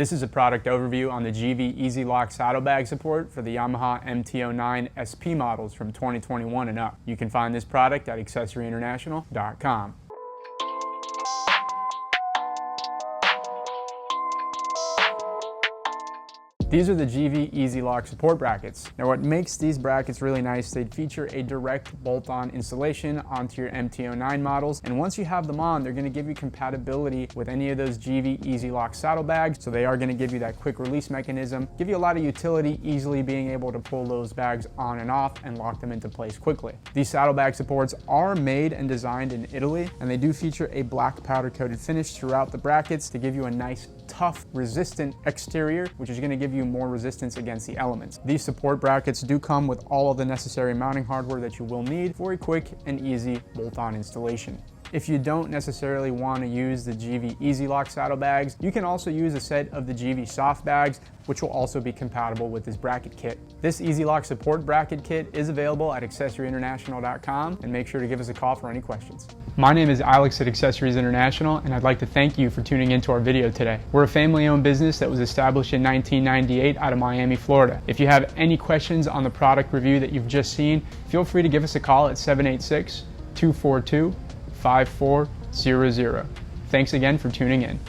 This is a product overview on the Givi Easylock Saddlebag support for the Yamaha MT-09 SP models from 2021 and up. You can find this product at accessoryinternational.com. These are the Givi Easylock support brackets. Now what makes these brackets really nice, they feature a direct bolt-on installation onto your MT-09 models, and once you have them on, they're going to give you compatibility with any of those Givi Easylock saddlebags, so they are going to give you that quick release mechanism, give you a lot of utility, easily being able to pull those bags on and off and lock them into place quickly. These saddlebag supports are made and designed in Italy, and they do feature a black powder coated finish throughout the brackets to give you a nice, tough, resistant exterior, which is going to give you more resistance against the elements. These support brackets do come with all of the necessary mounting hardware that you will need for a quick and easy bolt-on installation. If you don't necessarily want to use the Givi Easylock saddlebags, you can also use a set of the Givi soft bags, which will also be compatible with this bracket kit. This Easylock support bracket kit is available at accessoryinternational.com, and make sure to give us a call for any questions. My name is Alex at Accessories International, and I'd like to thank you for tuning into our video today. We're a family-owned business that was established in 1998 out of Miami, Florida. If you have any questions on the product review that you've just seen, feel free to give us a call at 786-242-5400. Thanks again for tuning in.